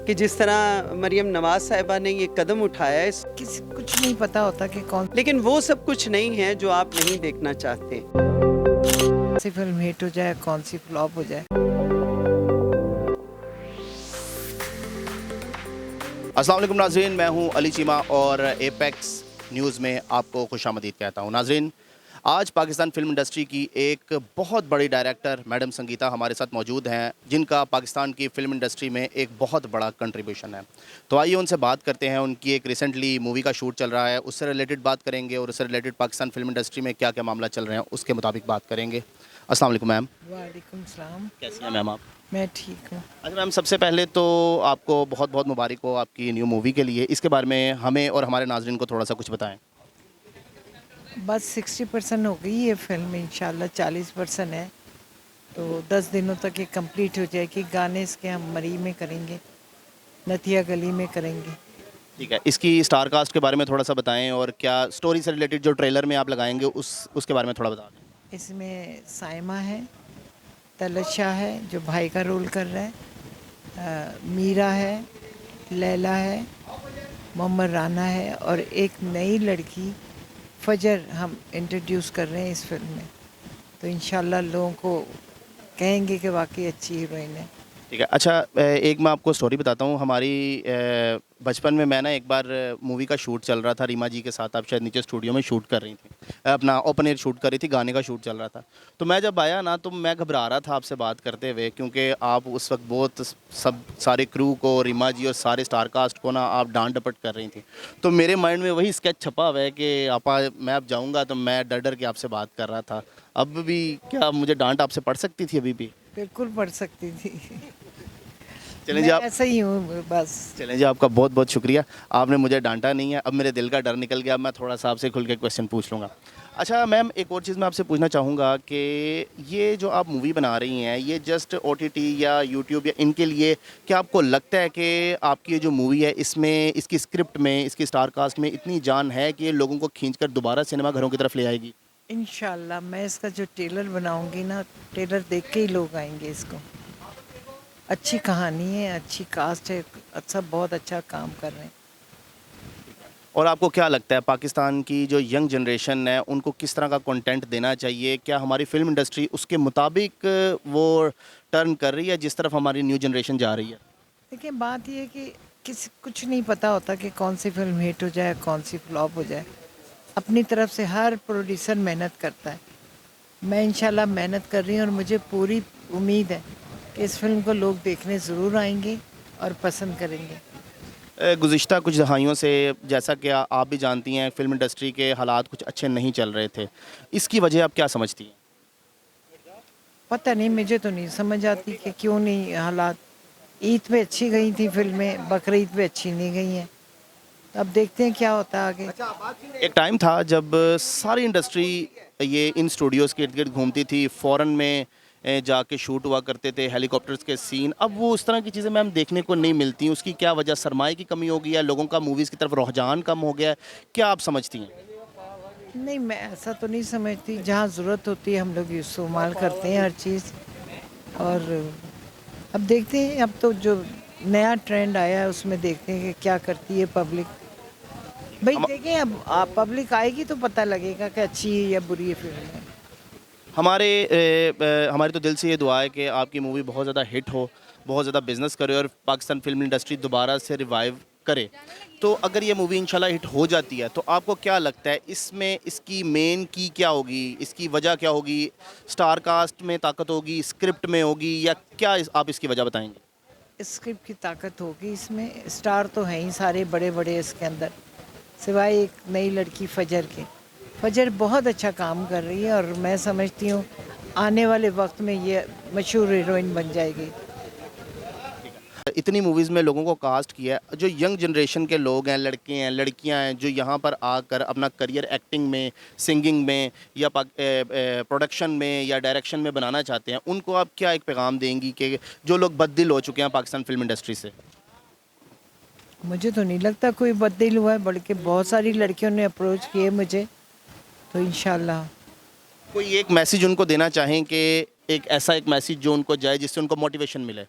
कि जिस तरह मरियम नवाज साहिबा ने ये कदम उठाया है, किसी कुछ नहीं पता होता कि कौन लेकिन वो सब कुछ नहीं है जो आप नहीं देखना चाहते। सी फिल्म हिट हो जाए, कौन सी फ्लॉप हो जाए। अस्सलाम वालेकुम नाज़रीन, मैं हूं अली चीमा और एपेक्स न्यूज़ में आपको खुशामदीद कहता हूं। नाज़रीन, आज पाकिस्तान फिल्म इंडस्ट्री की एक बहुत बड़ी डायरेक्टर मैडम संगीता हमारे साथ मौजूद हैं, जिनका पाकिस्तान की फ़िल्म इंडस्ट्री में एक बहुत बड़ा कंट्रीब्यूशन है। तो आइए उनसे बात करते हैं। उनकी एक रिसेंटली मूवी का शूट चल रहा है, उससे रिलेटेड बात करेंगे और उससे रिलेटेड पाकिस्तान फिल्म इंडस्ट्री में क्या क्या मामला चल रहे हैं उसके मुताबिक बात करेंगे। अस्सलाम वालेकुम मैम। वालेकुम सलाम। कैसी हैं मैम आप? मैं ठीक हूँ। अच्छा मैम, सबसे पहले तो आपको बहुत बहुत मुबारक हो आपकी न्यू मूवी के लिए। इसके बारे में हमें और हमारे नाज़रीन को थोड़ा सा कुछ बताएं। बस 60% हो गई ये फिल्म, इंशाल्लाह 40% है। तो 10 दिनों तक ये कंप्लीट हो जाएगी। गाने इसके हम मरी में करेंगे, नथिया गली में करेंगे। ठीक है, इसकी स्टार कास्ट के बारे में थोड़ा सा बताएं और क्या स्टोरी से रिलेटेड जो ट्रेलर में आप लगाएंगे उसके बारे में थोड़ा बता दें। इसमें साइमा है, तलत शाह है जो भाई का रोल कर रहा है, मीरा है, लैला है, मोहम्मद राना है और एक नई लड़की फजर हम इंट्रोड्यूस कर रहे हैं इस फिल्म में। तो इंशाल्लाह लोगों को कहेंगे कि वाकई अच्छी हीरोइन है। ठीक है। अच्छा, एक मैं आपको स्टोरी बताता हूँ। हमारी बचपन में मैं ना एक बार मूवी का शूट चल रहा था रीमा जी के साथ। आप शायद नीचे स्टूडियो में शूट कर रही थी, अपना ओपन एयर शूट कर रही थी, गाने का शूट चल रहा था। तो मैं जब आया ना तो मैं घबरा रहा था आपसे बात करते हुए, क्योंकि आप उस वक्त बहुत सब सारे क्रू को, रीमा जी और सारे स्टार कास्ट को ना आप डांट डपट कर रही थी। तो मेरे माइंड में वही स्केच छपा हुआ है कि आपा मैं अब जाऊँगा तो मैं डर डर के आपसे बात कर रहा था। अब भी क्या मुझे डांट आपसे पड़ सकती थी अभी भी? बिल्कुल पढ़ सकती थी। चलें जी मैं आप ऐसा ही हूँ बस। चलें जी, आपका बहुत बहुत शुक्रिया। आपने मुझे डांटा नहीं है, अब मेरे दिल का डर निकल गया। अब मैं थोड़ा सा आपसे खुल के क्वेश्चन पूछ लूँगा। अच्छा मैम, एक और चीज़ मैं आपसे पूछना चाहूँगा कि ये जो आप मूवी बना रही हैं, ये जस्ट ओटीटी या यूट्यूब या इनके लिए, क्या आपको लगता है कि आपकी ये जो मूवी है इसमें, इसकी स्क्रिप्ट में, इसकी स्टार कास्ट में इतनी जान है कि ये लोगों को खींच कर दोबारा सिनेमा घरों की तरफ ले आएगी? इंशाल्लाह मैं इसका जो ट्रेलर बनाऊंगी ना, ट्रेलर देख के ही लोग आएंगे इसको। अच्छी कहानी है, अच्छी कास्ट है, अच्छा बहुत अच्छा काम कर रहे हैं। और आपको क्या लगता है पाकिस्तान की जो यंग जनरेशन है उनको किस तरह का कंटेंट देना चाहिए? क्या हमारी फ़िल्म इंडस्ट्री उसके मुताबिक वो टर्न कर रही है जिस तरफ हमारी न्यू जनरेशन जा रही है? देखिए बात ये है कि किसी कुछ नहीं पता होता कि कौन सी फिल्म हिट हो जाए, कौन सी फ्लॉप हो जाए। अपनी तरफ से हर प्रोड्यूसर मेहनत करता है। मैं इंशाल्लाह मेहनत कर रही हूँ और मुझे पूरी उम्मीद है कि इस फिल्म को लोग देखने ज़रूर आएंगे और पसंद करेंगे। गुज़िश्ता कुछ दहाइयों से, जैसा कि आप भी जानती हैं, फ़िल्म इंडस्ट्री के हालात कुछ अच्छे नहीं चल रहे थे। इसकी वजह आप क्या समझती हैं? पता नहीं, मुझे तो नहीं समझ आती कि क्यों नहीं हालात। ईद पे अच्छी गई थी फिल्में, बकरीद पे अच्छी नहीं गई हैं। अब देखते हैं क्या होता है आगे। एक टाइम था जब सारी इंडस्ट्री ये इन स्टूडियोज़ के इर्द-गिर्द घूमती थी, फ़ॉरेन में जाके शूट हुआ करते थे, हेलीकॉप्टर्स के सीन। अब वो उस तरह की चीज़ें मैम देखने को नहीं मिलती। उसकी क्या वजह? सरमाए की कमी हो गई है, लोगों का मूवीज़ की तरफ रुझान कम हो गया है, क्या आप समझती हैं? नहीं, मैं ऐसा तो नहीं समझती। जहाँ ज़रूरत होती है हम लोग इस्तेमाल करते हैं हर चीज़। और अब देखते हैं, अब तो जो नया ट्रेंड आया है उसमें देखते हैं कि क्या करती है पब्लिक। भाई हम देखें, अब पब्लिक आएगी तो पता लगेगा कि अच्छी है या बुरी है फिल्म है। हमारी तो दिल से ये दुआ है कि आपकी मूवी बहुत ज़्यादा हिट हो, बहुत ज़्यादा बिज़नेस करे और पाकिस्तान फ़िल्म इंडस्ट्री दोबारा से रिवाइव करे। तो अगर ये मूवी इंशाल्लाह हिट हो जाती है तो आपको क्या लगता है इसमें इसकी मेन की क्या होगी? इसकी वजह क्या होगी? स्टार कास्ट में ताकत होगी, स्क्रिप्ट में होगी, या क्या आप इसकी वजह बताएँगे? स्क्रिप्ट की ताकत होगी इसमें। स्टार तो हैं ही सारे बड़े बड़े इसके अंदर, सिवाय एक नई लड़की फजर के। फजर बहुत अच्छा काम कर रही है और मैं समझती हूँ आने वाले वक्त में ये मशहूर हीरोइन बन जाएगी। इतनी मूवीज़ में लोगों को कास्ट किया है, जो यंग जनरेशन के लोग हैं, लड़के हैं, लड़कियां हैं, जो यहाँ पर आकर अपना करियर एक्टिंग में, सिंगिंग में या प्रोडक्शन में या डायरेक्शन में बनाना चाहते हैं, उनको आप क्या एक पैगाम देंगी कि जो लोग बददिल हो चुके हैं पाकिस्तान फिल्म इंडस्ट्री से? मुझे तो नहीं लगता कोई बददिल हुआ है, बल्कि बहुत सारी लड़कियों ने अप्रोच किए मुझे। तो इंशाल्लाह कोई एक मैसेज उनको देना चाहें कि एक ऐसा एक मैसेज जो उनको जाए जिससे उनको मोटिवेशन मिले?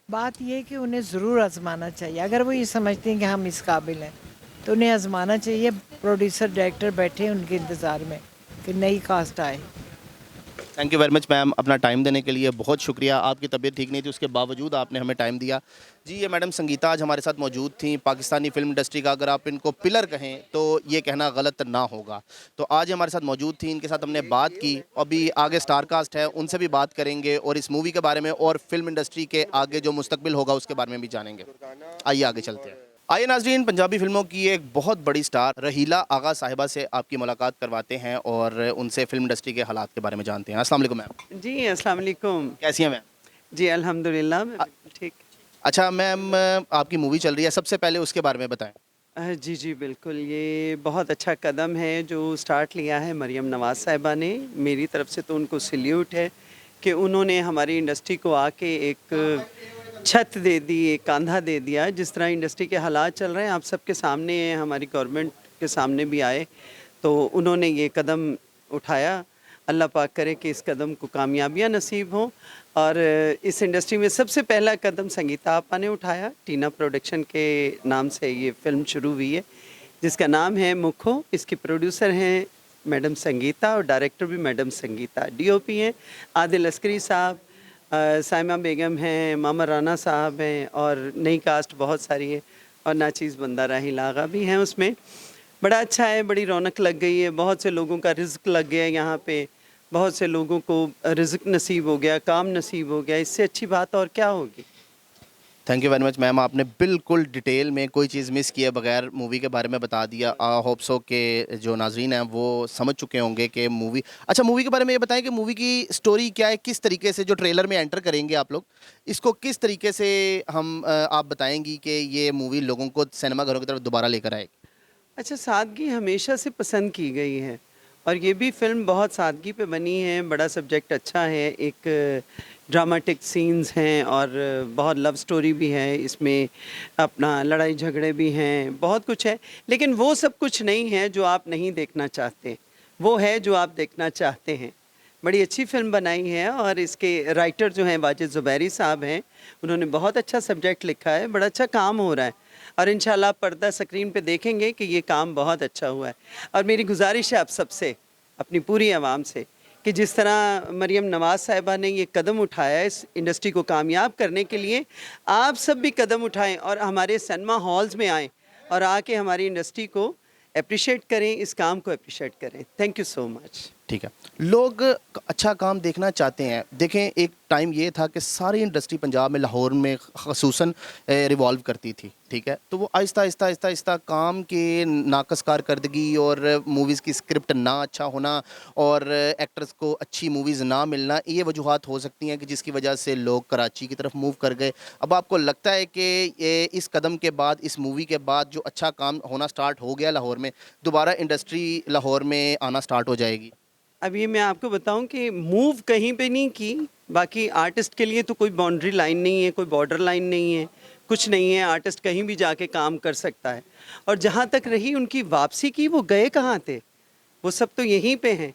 बात ये है कि उन्हें ज़रूर आजमाना चाहिए। अगर वो ये समझते हैं कि हम इस काबिल हैं तो उन्हें आजमाना चाहिए। प्रोड्यूसर डायरेक्टर बैठे हैं उनके इंतज़ार में कि नई कास्ट आए। Thank you very much ma'am, अपना टाइम देने के लिए बहुत शुक्रिया। आपकी तबीयत ठीक नहीं थी, उसके बावजूद आपने हमें टाइम दिया। जी, ये मैडम संगीता आज हमारे साथ मौजूद थी। पाकिस्तानी फिल्म इंडस्ट्री का अगर आप इनको पिलर कहें तो ये कहना गलत ना होगा। तो आज ये हमारे साथ मौजूद थी, इनके साथ हमने बात की। अभी आगे स्टार कास्ट है, उनसे भी बात करेंगे और इस मूवी के बारे में और फिल्म इंडस्ट्री के आगे जो मुस्तकबिल होगा उसके बारे में भी जानेंगे। आइए आगे चलते हैं। आइए नाज़रीन, पंजाबी फिल्मों की एक बहुत बड़ी स्टार रहीला आगा साहिबा से आपकी मुलाकात करवाते हैं और उनसे फिल्म इंडस्ट्री के हालात के बारे में जानते हैं। अस्सलाम वालेकुम मैम। जी अस्सलाम वालेकुम। कैसी हैं मैम? जी अल्हम्दुलिल्लाह मैं बिल्कुल ठीक। अच्छा मैम, आपकी मूवी चल रही है, सबसे पहले उसके बारे में बताएं। जी जी बिल्कुल, ये बहुत अच्छा कदम है जो स्टार्ट लिया है मरियम नवाज़ साहिबा ने। मेरी तरफ से तो उनको सैल्यूट है कि उन्होंने हमारी इंडस्ट्री को आके एक छत दे दी, एक कंधा दे दिया। जिस तरह इंडस्ट्री के हालात चल रहे हैं आप सबके सामने हैं, हमारी गवर्नमेंट के सामने भी आए, तो उन्होंने ये कदम उठाया। अल्लाह पाक करे कि इस कदम को कामयाबियाँ नसीब हों। और इस इंडस्ट्री में सबसे पहला कदम संगीता आपा ने उठाया। टीना प्रोडक्शन के नाम से ये फ़िल्म शुरू हुई है जिसका नाम है मुखो। इसके प्रोड्यूसर हैं मैडम संगीता और डायरेक्टर भी मैडम संगीता। डीओपी हैं आदिल अस्करी साहब, साइमा बेगम हैं, मामा राना साहब हैं और नई कास्ट बहुत सारी है और नाचीज़ बंदा राहिल आगा भी हैं उसमें। बड़ा अच्छा है, बड़ी रौनक लग गई है, बहुत से लोगों का रिज़्क लग गया है यहाँ पे, बहुत से लोगों को रिज़्क नसीब हो गया, काम नसीब हो गया। इससे अच्छी बात और क्या होगी। Thank you very much ma'am, आपने बिल्कुल डिटेल में कोई चीज़ मिस किए बगैर मूवी के बारे में बता दिया। होप सो के जो नाजरीन हैं वो समझ चुके होंगे कि मूवी। अच्छा, मूवी के बारे में ये बताएं कि मूवी की स्टोरी क्या है, किस तरीके से जो ट्रेलर में एंटर करेंगे आप लोग, इसको किस तरीके से हम आप बताएंगी कि ये मूवी लोगों को सिनेमा घरों की तरफ दोबारा लेकर आएगी। अच्छा, सादगी हमेशा से पसंद की गई है और ये भी फ़िल्म बहुत सादगी पे बनी है। बड़ा सब्जेक्ट अच्छा है, एक ड्रामेटिक सीन्स हैं और बहुत लव स्टोरी भी है इसमें, अपना लड़ाई झगड़े भी हैं, बहुत कुछ है। लेकिन वो सब कुछ नहीं है जो आप नहीं देखना चाहते, वो है जो आप देखना चाहते हैं। बड़ी अच्छी फ़िल्म बनाई है और इसके राइटर जो हैं वाजिद ज़ुबैरी साहब हैं, उन्होंने बहुत अच्छा सब्जेक्ट लिखा है, बड़ा अच्छा काम हो रहा है और इंशाल्लाह पर्दा स्क्रीन पे देखेंगे कि ये काम बहुत अच्छा हुआ है। और मेरी गुजारिश है आप सबसे, अपनी पूरी आवाम से, कि जिस तरह मरियम नवाज़ साहिबा ने ये कदम उठाया इस इंडस्ट्री को कामयाब करने के लिए, आप सब भी कदम उठाएं और हमारे सिनेमा हॉल्स में आएँ और आके हमारी इंडस्ट्री को एप्रिशिएट करें, इस काम को एप्रिशिएट करें। Thank you so much. ठीक है, लोग अच्छा काम देखना चाहते हैं। देखें, एक टाइम ये था कि सारी इंडस्ट्री पंजाब में, लाहौर में ख़ुसूसन रिवॉल्व करती थी, ठीक है। तो वो आहिस्ता आहिस्ता आहिस्ता आहिस्ता काम के नाकस कारकर्दगी और मूवीज़ की स्क्रिप्ट ना अच्छा होना और एक्टर्स को अच्छी मूवीज़ ना मिलना, ये वजूहात हो सकती हैं कि जिसकी वजह से लोग कराची की तरफ मूव कर गए। अब आपको लगता है कि ये इस कदम के बाद, इस मूवी के बाद जो अच्छा काम होना स्टार्ट हो गया लाहौर में, दोबारा इंडस्ट्री लाहौर में आना स्टार्ट हो जाएगी? अब ये मैं आपको बताऊं कि मूव कहीं पे नहीं की। बाकी आर्टिस्ट के लिए तो कोई बाउंड्री लाइन नहीं है, कोई बॉर्डर लाइन नहीं है, कुछ नहीं है। आर्टिस्ट कहीं भी जाके काम कर सकता है। और जहाँ तक रही उनकी वापसी की, वो गए कहाँ थे? वो सब तो यहीं पे हैं।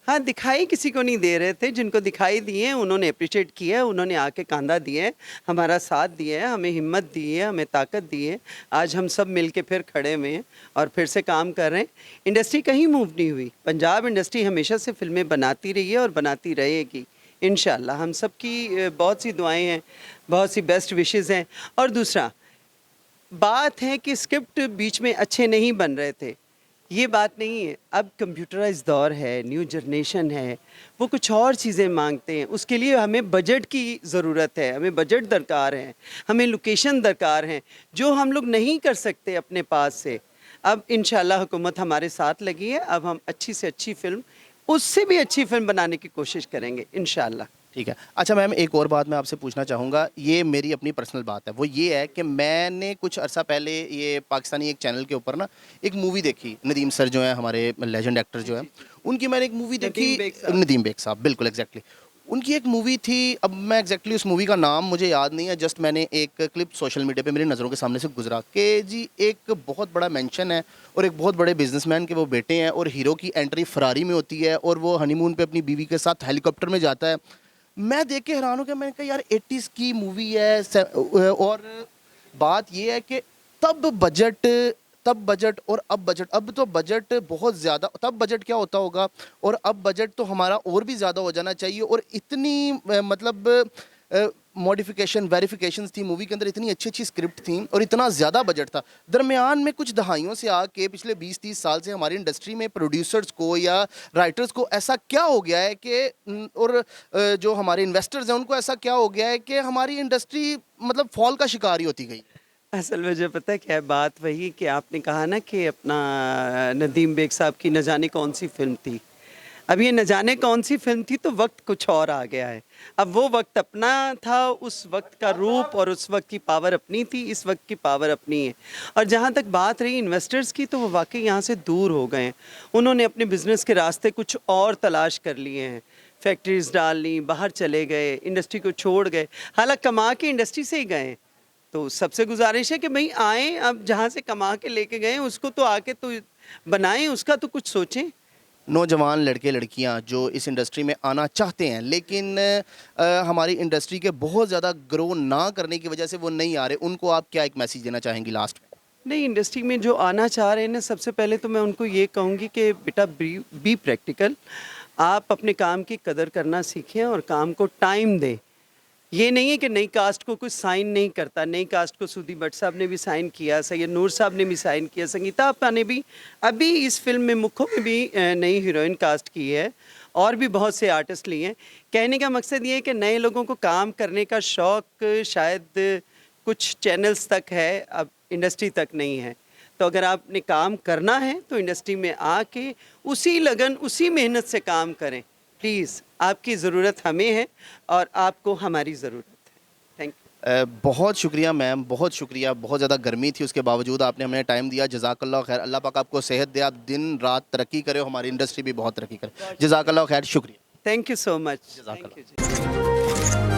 हाँ, दिखाई किसी को नहीं दे रहे थे, जिनको दिखाई दिए उन्होंने अप्रिशिएट किया, उन्होंने आके कंधा दिया है, हमारा साथ दिया है, हमें हिम्मत दी है, हमें ताकत दी है। आज हम सब मिलके फिर खड़े हुए हैं और फिर से काम कर रहे हैं। इंडस्ट्री कहीं मूव नहीं हुई। पंजाब इंडस्ट्री हमेशा से फिल्में बनाती रही है और बनाती रहेगी इंशाल्लाह। हम सब की बहुत सी दुआएं हैं, बहुत सी बेस्ट विशेज़ हैं। और दूसरा बात है कि स्क्रिप्ट बीच में अच्छे नहीं बन रहे थे, ये बात नहीं है। अब कंप्यूटराइज़ दौर है, न्यू जनरेशन है, वो कुछ और चीज़ें मांगते हैं। उसके लिए हमें बजट की ज़रूरत है, हमें बजट दरकार है, हमें लोकेशन दरकार है, जो हम लोग नहीं कर सकते अपने पास से। अब इंशाल्लाह हुकूमत हमारे साथ लगी है। अब हम अच्छी से अच्छी फ़िल्म, उससे भी अच्छी फ़िल्म बनाने की कोशिश करेंगे इंशाल्लाह। ठीक है। अच्छा मैम, एक और बात मैं आपसे पूछना चाहूँगा, ये मेरी अपनी पर्सनल बात है। वो ये है कि मैंने कुछ अरसा पहले ये पाकिस्तानी एक चैनल के ऊपर ना एक मूवी देखी। नदीम सर जो हैं, हमारे लेजेंड एक्टर जो हैं, उनकी मैंने एक मूवी देखी। नदीम बेग साहब, बिल्कुल एग्जैक्टली। उनकी एक मूवी थी, अब मैं एग्जैक्टली उस मूवी का नाम मुझे याद नहीं है, जस्ट मैंने एक क्लिप सोशल मीडिया पे मेरी नज़रों के सामने से गुजरा कि जी एक बहुत बड़ा मेंशन है और एक बहुत बड़े बिजनेसमैन के वो बेटे हैं और हीरो की एंट्री फरारी में होती है और वो हनीमून पे अपनी बीवी के साथ हेलीकॉप्टर में जाता है। मैं देख के हैरान हो गया, मैंने कहा यार 80s की मूवी है और बात ये है कि तब बजट और अब बजट, अब तो बजट बहुत ज़्यादा, तब बजट क्या होता होगा और अब बजट तो हमारा और भी ज़्यादा हो जाना चाहिए। और इतनी मतलब मॉडिफिकेशन वेरिफिकेशंस थी मूवी के अंदर, इतनी अच्छी अच्छी स्क्रिप्ट थी और इतना ज़्यादा बजट था। दरमियान में कुछ दहाइयों से आके पिछले 20-30 साल से हमारी इंडस्ट्री में प्रोड्यूसर्स को या राइटर्स को ऐसा क्या हो गया है कि और जो हमारे इन्वेस्टर्स हैं उनको ऐसा क्या हो गया है कि हमारी इंडस्ट्री मतलब फॉल का शिकार ही होती गई। असल वजह पता है क्या है, बात वही कि आपने कहा ना कि अपना नदीम बेग साहब की न जाने कौन सी फिल्म थी। अब ये न जाने कौन सी फिल्म थी तो वक्त कुछ और आ गया है। अब वो वक्त अपना था, उस वक्त का रूप और उस वक्त की पावर अपनी थी, इस वक्त की पावर अपनी है। और जहाँ तक बात रही इन्वेस्टर्स की, तो वो वाकई यहाँ से दूर हो गए हैं। उन्होंने अपने बिजनेस के रास्ते कुछ और तलाश कर लिए हैं, फैक्ट्रीज डाल ली, बाहर चले गए, इंडस्ट्री को छोड़ गए। हालांकि कमा के इंडस्ट्री से ही गए। तो सबसे गुजारिश है कि भाई आएँ, अब जहाँ से कमा के लेके गए उसको तो आके तो बनाएं, उसका तो कुछ सोचें। नौजवान लड़के लड़कियां जो इस इंडस्ट्री में आना चाहते हैं लेकिन हमारी इंडस्ट्री के बहुत ज़्यादा ग्रो ना करने की वजह से वो नहीं आ रहे, उनको आप क्या एक मैसेज देना चाहेंगी लास्ट में? नहीं, इंडस्ट्री में जो आना चाह रहे हैं ना, सबसे पहले तो मैं उनको ये कहूँगी कि बेटा बी प्रैक्टिकल। आप अपने काम की कदर करना सीखें और काम को टाइम दें। ये नहीं है कि नई कास्ट को कुछ साइन नहीं करता। नई कास्ट को सुधी भट्ट साहब ने भी साइन किया, सैयद नूर साहब ने भी साइन किया, संगीता आपा ने भी अभी इस फिल्म में मुखो में भी नई हीरोइन कास्ट की है, और भी बहुत से आर्टिस्ट लिए हैं। कहने का मकसद ये है कि नए लोगों को काम करने का शौक़ शायद कुछ चैनल्स तक है, अब इंडस्ट्री तक नहीं है। तो अगर आपने काम करना है तो इंडस्ट्री में आके उसी लगन उसी मेहनत से काम करें। प्लीज़, आपकी ज़रूरत हमें है और आपको हमारी ज़रूरत है। Thank you. बहुत शुक्रिया मैम, बहुत शुक्रिया। बहुत ज़्यादा गर्मी थी, उसके बावजूद आपने हमें टाइम दिया। जज़ाकल्लाह खैर, अल्लाह पाक आपको सेहत दे, आप दिन रात तरक्की करें, हमारी इंडस्ट्री भी बहुत तरक्की करे। जज़ाकल्लाह खैर, शुक्रिया। Thank you so much. जज़ाकल्लाह।